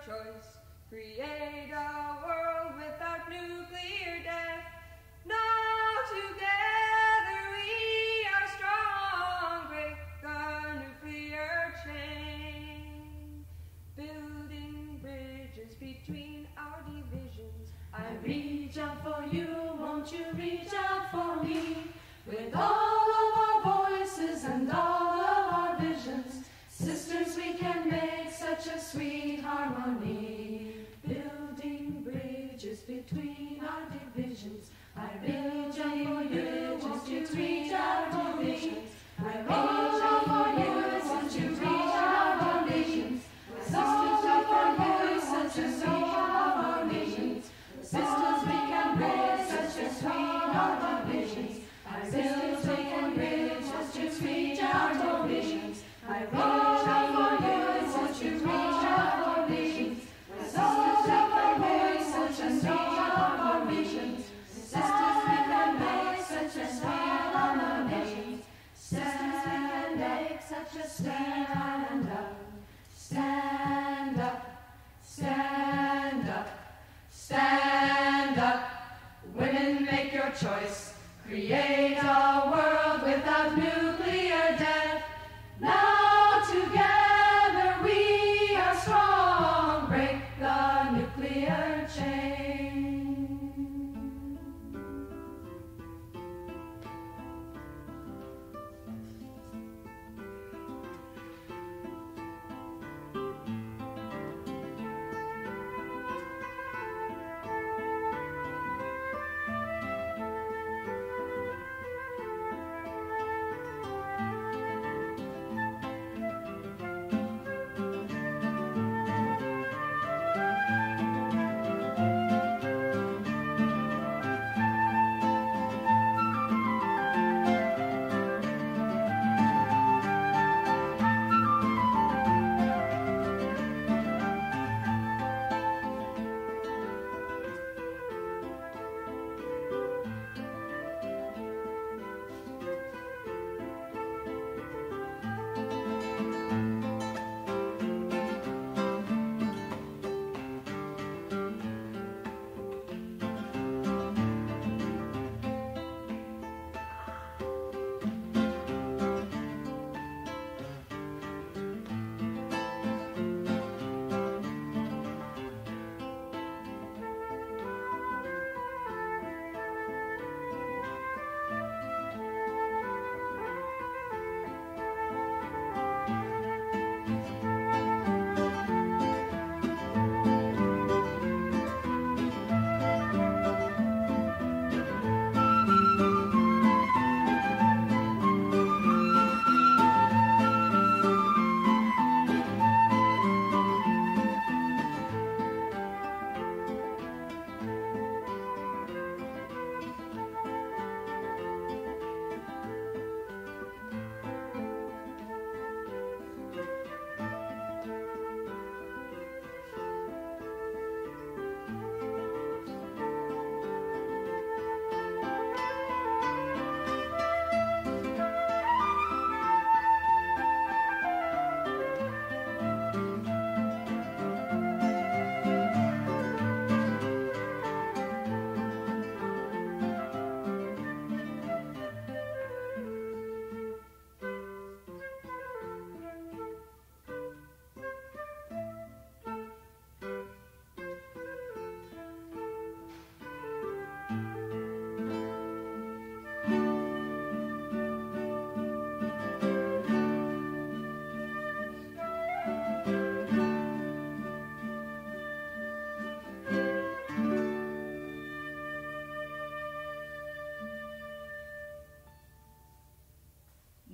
choice. Create a world without nuclear death. Now together we are strong. Break the nuclear chain. Building bridges between our divisions. I reach out for you, won't you reach out for me? With all of our voices and all of our visions, sisters, we can make such a sweet harmony. Building bridges between our divisions. I reach out for you, won't you reach out for me? I reach out for you, won't you reach out for me? Sisters, we can make such a sweet harmony. Sisters, we can make such a sweet harmony. I build we can bridge, won't you reach out for me? I reach out for you, won't you reach out for me? Sisters, we can make such a sweet harmony. Sisters, we can make such a sweet harmony. Sisters, we can make such a stand up, stand up, stand up, stand up. Women, make your choice. Create a world without nuclear death. Now together we are strong. Break the nuclear chain.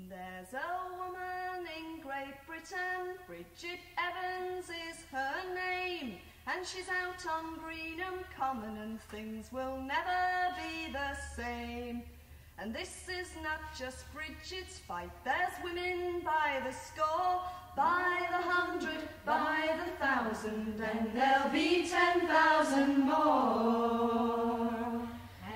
There's a woman in Great Britain, Bridget Evans is her name, and she's out on Greenham Common and things will never be the same. And this is not just Bridget's fight, there's women by the score, by the 100, by the 1,000, and there'll be 10,000 more.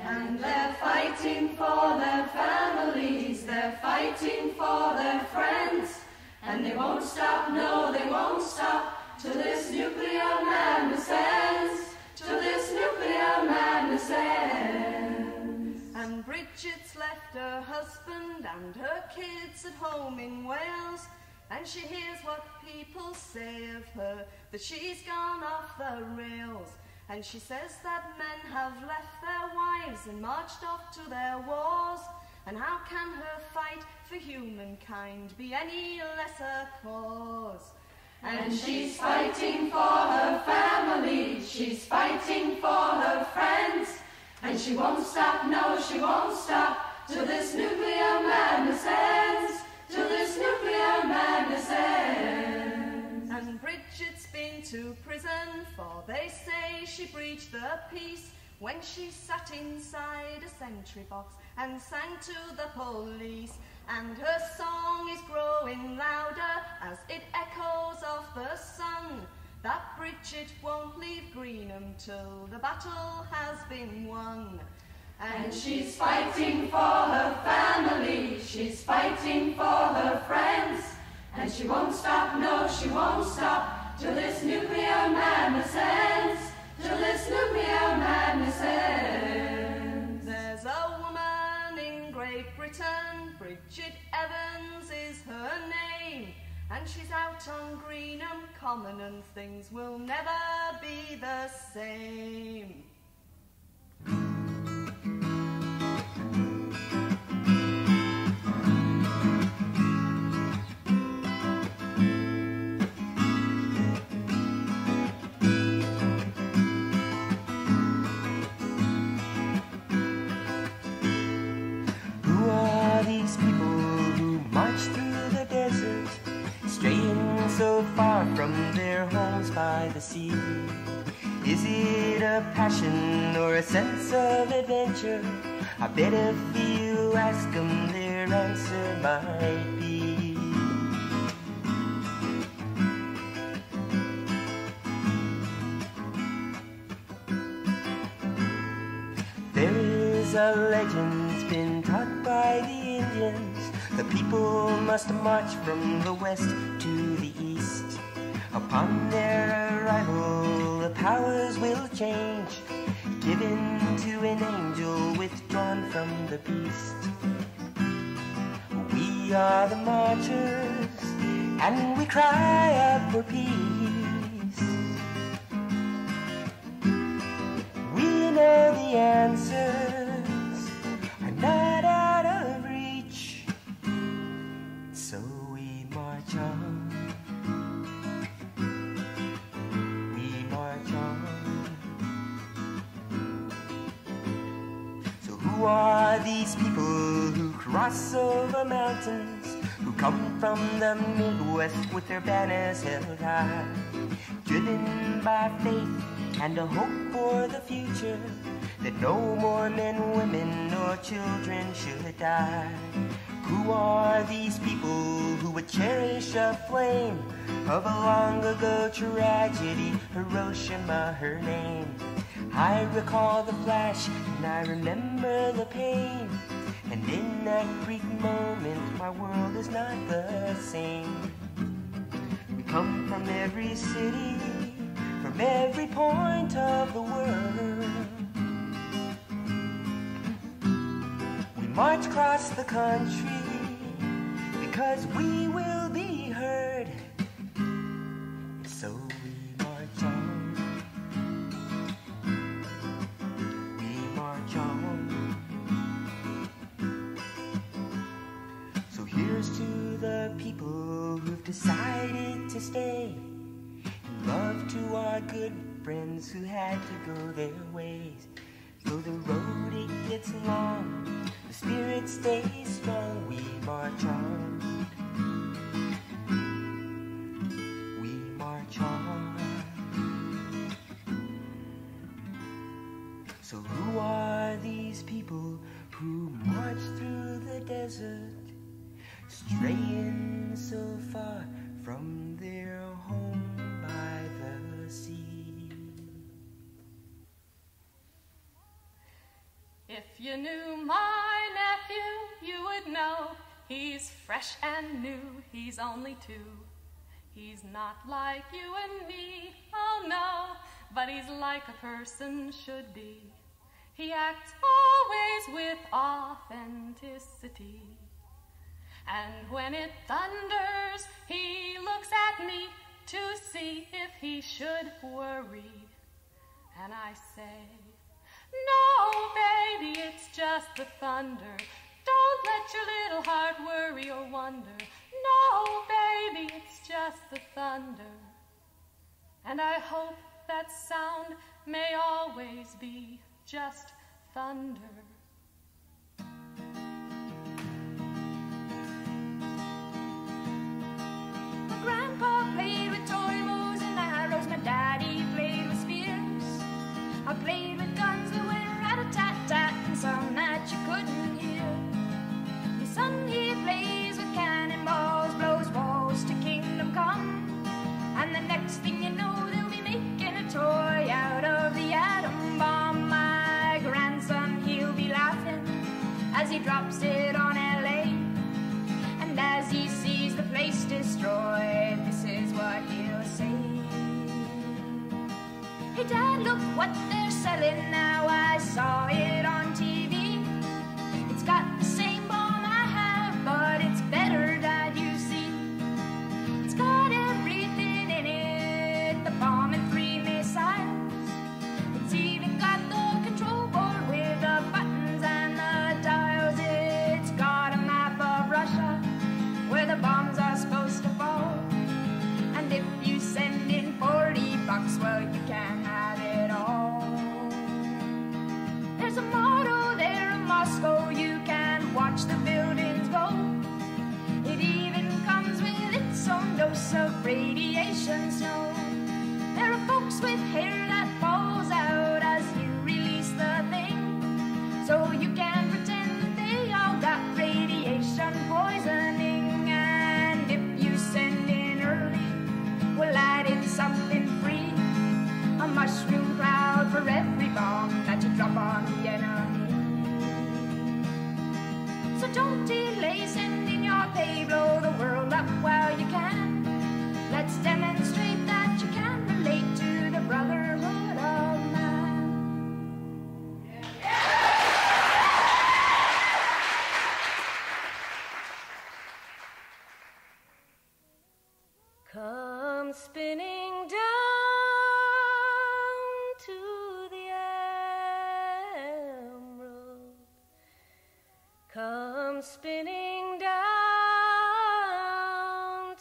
And they're fighting for their families, they're fighting for their friends, and they won't stop, no, they won't stop, till this nuclear madness ends, till this nuclear madness ends. And Bridget's left her husband and her kids at home in Wales, and she hears what people say of her, that she's gone off the rails. And she says that men have left their wives and marched off to their wars, and how can her fight for humankind be any less a cause? And she's fighting for her family, she's fighting for her friends, and she won't stop, no, she won't stop, till this nuclear madness ends, till this nuclear madness ends. And Bridget's been to prison, for they say she breached the peace when she sat inside a sentry box and sang to the police. And her song is growing louder as it echoes off the sun, that Bridget won't leave Greenham till the battle has been won. And she's fighting for her family, she's fighting for her friends, and she won't stop, no, she won't stop, till this nuclear madness ends, till this nuclear madness ends. There's a woman in Great Britain, Bridget Evans is her name, and she's out on Greenham Common and things will never be the same. So far from their homes by the sea. Is it a passion or a sense of adventure? I bet if you ask them, their answer might be. There is a legend's been taught by the Indians. The people must march from the west to the east. Upon their arrival, the powers will change, given to an angel withdrawn from the beast. We are the marchers, and we cry out for peace. We know the answers are not out of reach, so we march on. We march on. So who are these people who cross over mountains, who come from the Midwest with their banners held high, driven by faith and a hope for the future, that no more men, women, nor children should die? Who are these people who would cherish a flame of a long ago tragedy, Hiroshima her name? I recall the flash and I remember the pain, and in that brief moment my world is not the same. We come from every city, from every point of the world. We march across the country because we will be heard. So we march on. We march on. So here's to the people who've decided to stay. Love to our good friends who had to go their ways. Though the road it gets long, the spirit stays strong. We march on. We march on. So who are these people who march through the desert, straying so far from their home by the sea? If you knew my nephew, you would know he's fresh and new, he's only 2. He's not like you and me, oh no, but he's like a person should be. He acts always with authenticity. And when it thunders, he looks at me to see if he should worry. And I say, no, baby, it's just the thunder. Don't let your little heart worry or wonder. No, baby, it's just the thunder. And I hope that sound may always be just thunder. My grandpa played with toy bows and arrows. My daddy played with spears. I played with guns that went rat-a-tat-tat and some that you couldn't hear. My son, he plays with cannonballs, blows walls to kingdom come. And the next thing you know, they'll be making a toy out of the atom bomb. My grandson, he'll be laughing as he drops it on LA. And as he sees the place destroyed, this is what he'll say. Hey Dad, look what they're selling now. I saw it on TV. It's got the same bomb I have, but it's better, Dad, you see. It's got everything in it, the bomb and 3 missiles. It's even got the control board with the buttons and the dials. It's got a map of Russia where the bombs are supposed to fall. And if you send in $40, well, you can have it all. There's a motto there in Moscow, you can watch the buildings go. It even comes with its own dose of radiation snow. There are folks with hair that falls out as you release the thing, so you can pretend that they all got radiation poisoning. And if you send in early, we'll add in something free, a mushroom cloud for every bomb that you drop on the enemy. So don't delay sending your pay, blow the world up while you can. Let's demonstrate that you can relate to the brotherhood of man. Come spinning down to the emerald. Come spinning down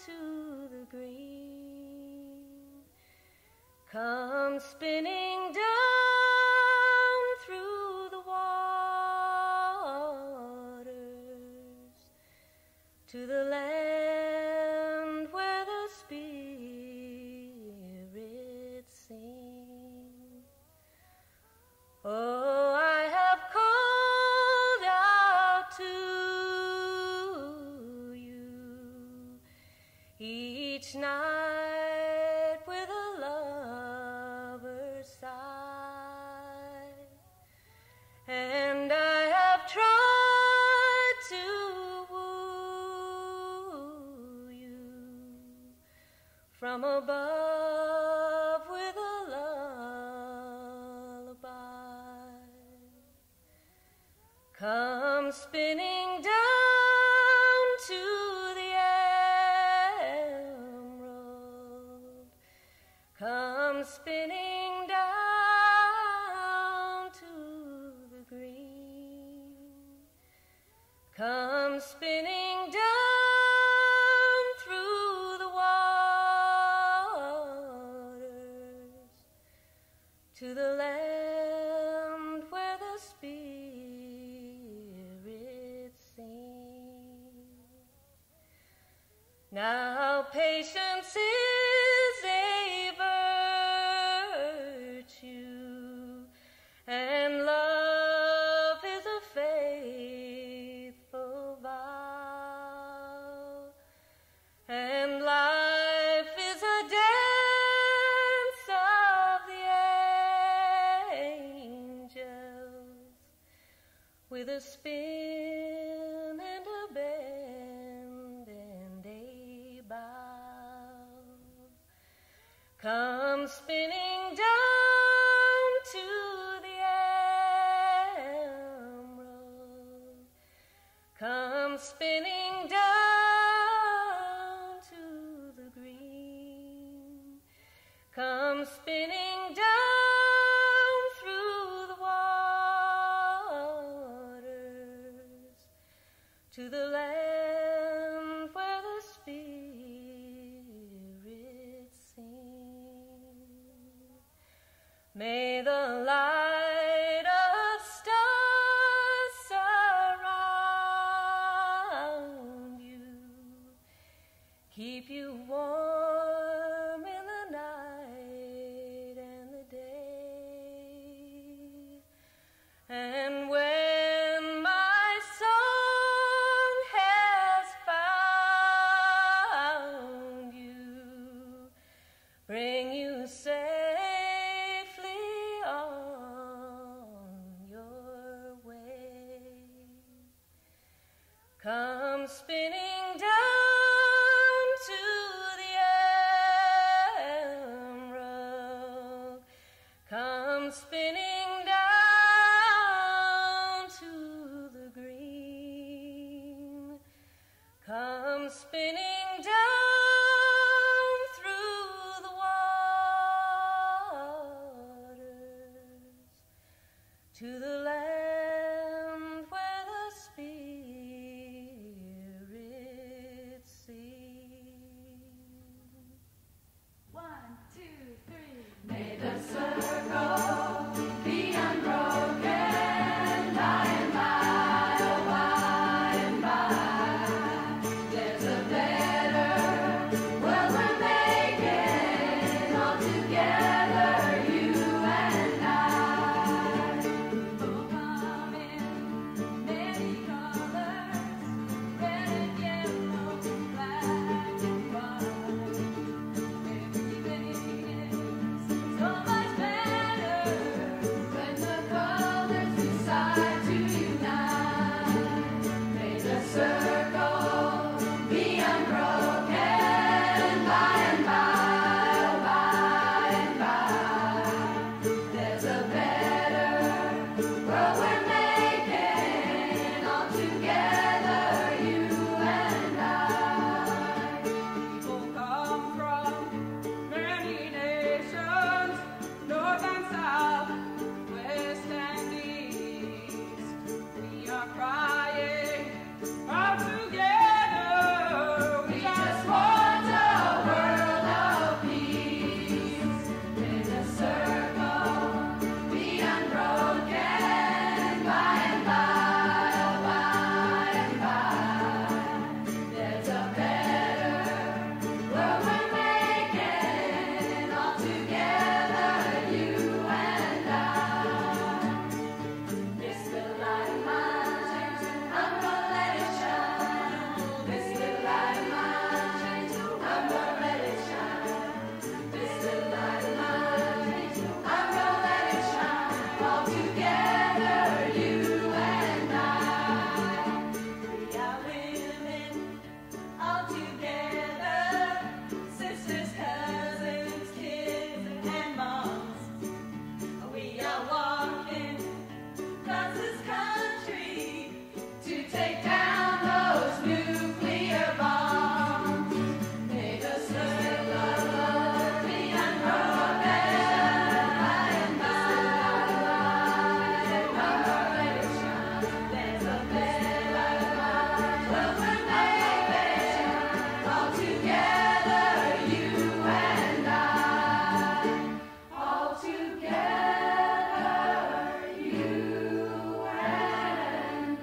to the green. Come spinning down through the waters to the land where the spirits sing. Oh, I have called out to you each night with a lover's sigh, and I have tried to woo you from above with a lullaby. Come spinning down to the emerald. Come spinning down to the green. Come spinning down through the waters to the land where the spirits sing. Now patience is a virtue, and love is a faithful vow, and life is a dance of the angels, with a spin and a bend and a bow. Come spinning down to the emerald. Come spinning down to the green. Come spinning down through the waters to the land where the spirits sing. May the light of stars surround you, keep you warm in the night and the day. And when my song has found you, bring you safely on your way. Come spinning down to the emerald. Come spinning down to the green. Come spinning down through the waters to the land where the spirits sing. 1, 2, 3. May the circle be unbroken by and by, oh by and by. There's a better world we're making all together, you and I. People come in many colors, red and yellow, black and white. Everything is so much better When the colors decide to unite, may the circle be unbroken by and by, oh by and by. There's a better world we're making all together, you and I. People come from many nations, north and south, west and east. We are crying out together. We just want a world of peace. May the circle be unbroken by and by, oh by and by. There's a better world we're making all together, you and I. This little light of mine, I'm gonna let it shine. This little light of mine, I'm gonna let it shine. This little light of mine, I'm gonna let it shine. All together, you and I. We are women all together, sisters, cousins, kids, and moms. We are walking across this country To take down those nuclear bombs. May the circle be unbroken by and by, I'm gonna let it shine. There's a better world we're making all together, you and I. All together, you and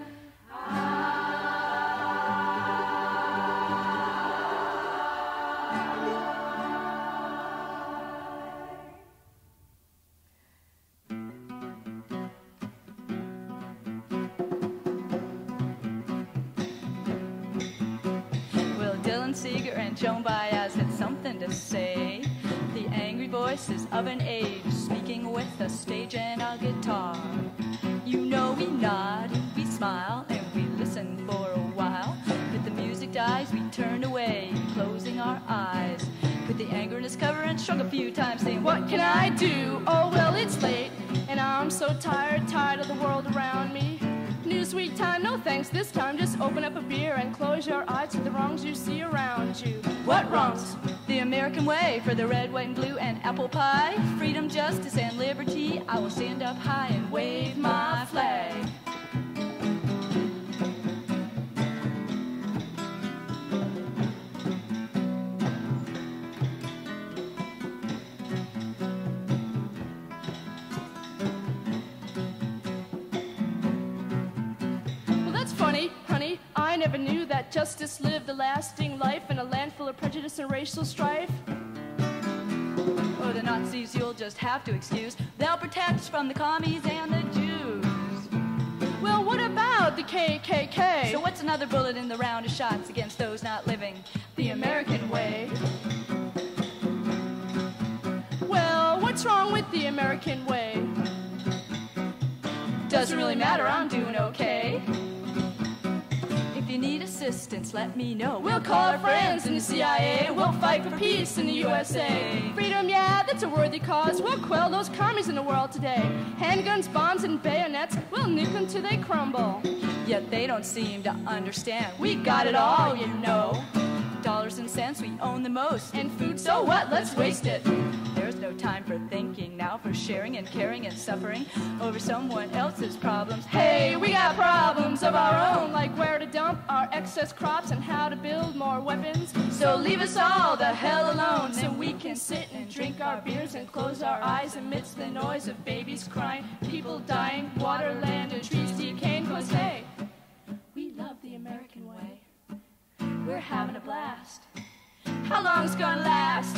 Well, Dylan Seeger and Joan Baez had something to say. The angry voices of an age speaking with a stage and a guitar. You know we nod, we smile, and we listen for a while. But the music dies, we turn away, closing our eyes. But the anger in his cover and shrug a few times, saying, "What Can I do? Oh, well, it's late, and I'm so tired of the world around me. Newsweek time, no thanks this time. Just open up a beer and close your eyes to the wrongs you see around you." What wrongs? The American way, for the red, white, and blue, and apple pie. Freedom, justice, and liberty. I will stand up high and wave my flag. Honey, I never knew that justice lived a lasting life in a land full of prejudice and racial strife. Oh, the Nazis you'll just have to excuse. They'll protect us from the commies and the Jews. Well, what about the KKK? So what's another bullet in the round of shots against those not living the American way? Well, what's wrong with the American way? Doesn't really matter, I'm doing okay. If you need assistance, let me know. We'll call our friends in the CIA. We'll fight for peace in the USA. Freedom, yeah, that's a worthy cause. We'll quell those commies in the world today. Handguns, bombs, and bayonets, we'll nuke them till they crumble. Yet they don't seem to understand. We got it all, you know. Dollars and cents, we own the most. And food, so what? Let's waste it. There's no time for thinking, now for sharing and caring and suffering over someone else's problems. Hey, we got problems of our own, like where to dump our excess crops and how to build more weapons. So leave us all the hell alone, so we can sit and drink our beers and close our eyes amidst the noise of babies crying, people dying, water, land, and trees decaying. 'Cause hey, we love the American way. We're having a blast. How long's gonna last?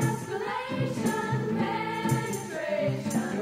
Escalation, penetration,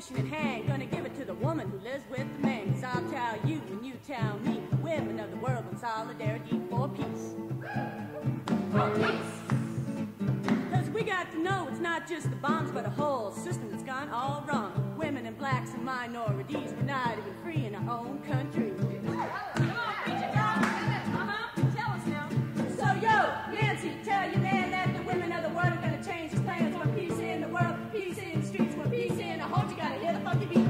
constitution in hand, gonna give it to the woman who lives with the man. 'Cause I'll tell you and you tell me, women of the world in solidarity for peace. For peace. 'Cause we got to know it's not just the bombs, but a whole system that's gone all wrong. Women and blacks and minorities, we're not even free in our own country. Come on, preach it, y'all. Tell us now. So, yo, Nancy, tell your man that the women of the world are gonna change his plans. Want peace in the world, peace in the streets, want peace in the homes. You gotta hear the funky beat.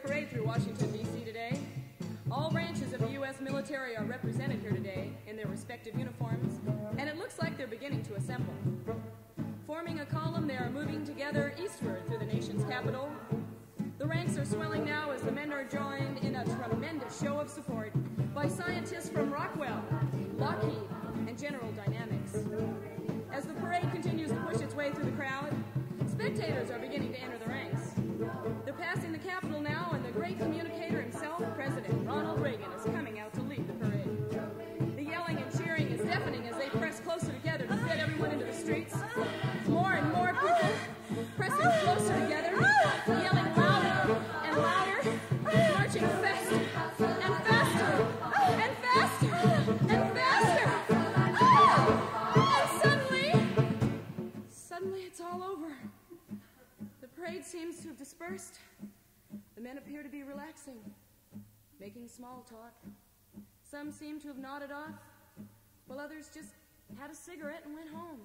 Parade through Washington, D.C. today. All branches of the U.S. military are represented here today in their respective uniforms, and it looks like they're beginning to assemble. Forming a column, they are moving together eastward through the nation's capital. The ranks are swelling now as the men are joined in a tremendous show of support by scientists from Rockwell, Lockheed, and General Dynamics. As the parade continues to push its way through the crowd, spectators are beginning to enter the ranks. They're passing the Capitol now, and the great communicator himself, President Ronald Reagan, is coming out to lead the parade. The yelling and cheering is deafening as they press closer together to fit everyone into the streets. More and more people pressing closer together, yelling louder and louder, marching faster and faster and faster and faster. And suddenly it's all over. The parade seems to have dispersed. The men appear to be relaxing, making small talk. Some seem to have nodded off, while others just had a cigarette and went home.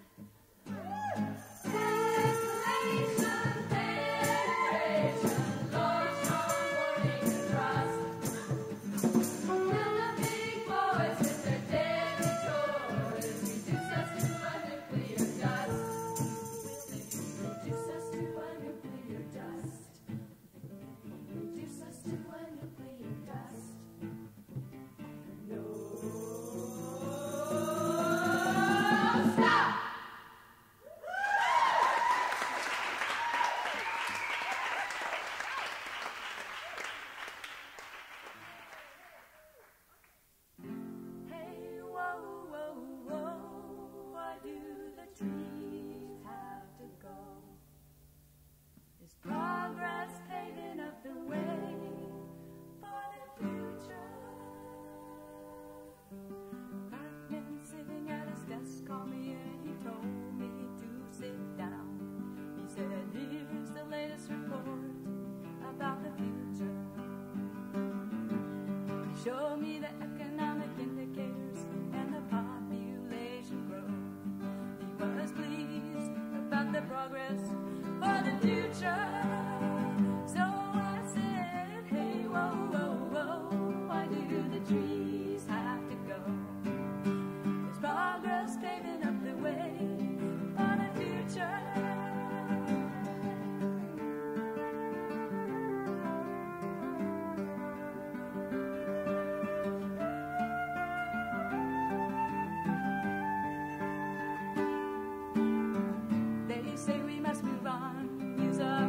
Show me the economic indicators and the population growth. He was pleased about the progress for the future. So I said, hey, whoa, whoa, whoa, why do the trees have to go? There's progress paving up the way for the future. Say we must move on, use our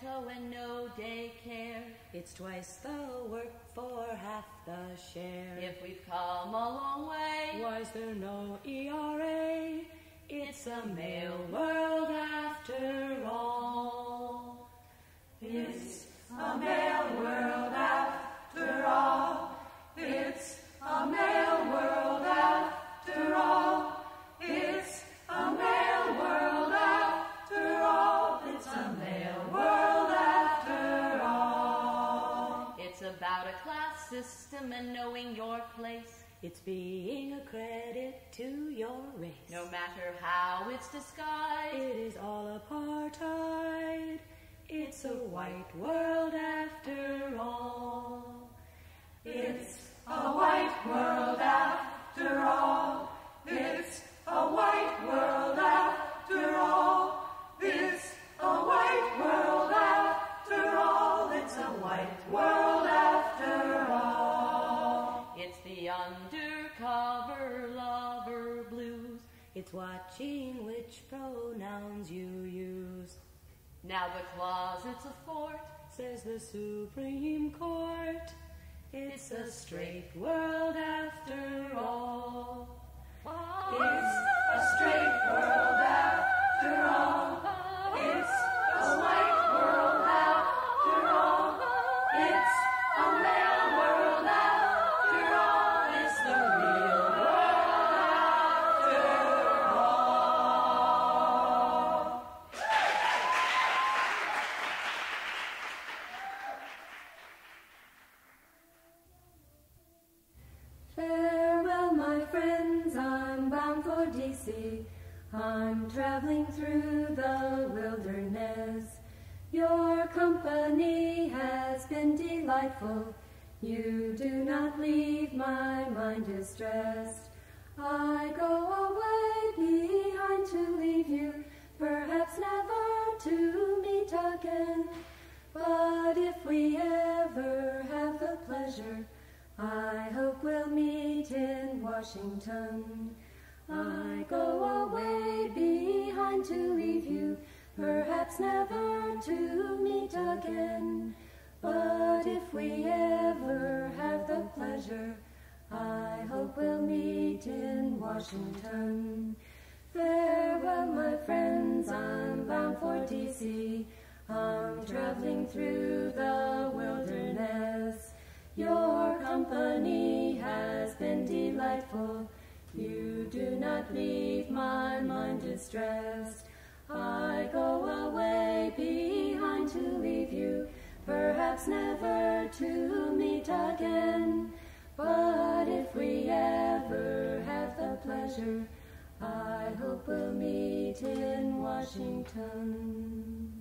ghetto and no daycare. It's twice the work for half the share. If we've come a long way, why is there no ERA? It's a male world after all. It's a male world after all. It's a male world after all. It's a male world after all. It's a male world after all. It's about a class system and knowing your place. It's being a credit to your race. No matter how it's disguised, it is all apartheid. It's a white world after all. It's a white world after all. It's a white world after all. It's a white world after all. It's a white world after all. It's the undercover lover blues. It's watching which pronouns you use. Now the closet's a fort, says the Supreme Court. It's a straight world after all. It's a straight world after all. It's a white world after all. It's a male world after all. It's the real world after all. Farewell, my friends, I'm bound for D.C. I'm traveling through the wilderness. Your company has been delightful. You do not leave my mind distressed. I go away behind to leave you, perhaps never to meet again. But if we ever have the pleasure, I hope we'll meet in Washington. I go away behind to leave you, perhaps never to meet again. But if we ever have the pleasure, I hope we'll meet in Washington. Farewell, my friends, I'm bound for D.C. I'm traveling through the wilderness. Your company has been delightful. You do not leave my mind distressed. I go away behind to leave you, perhaps never to meet again. But if we ever have the pleasure, I hope we'll meet in Washington.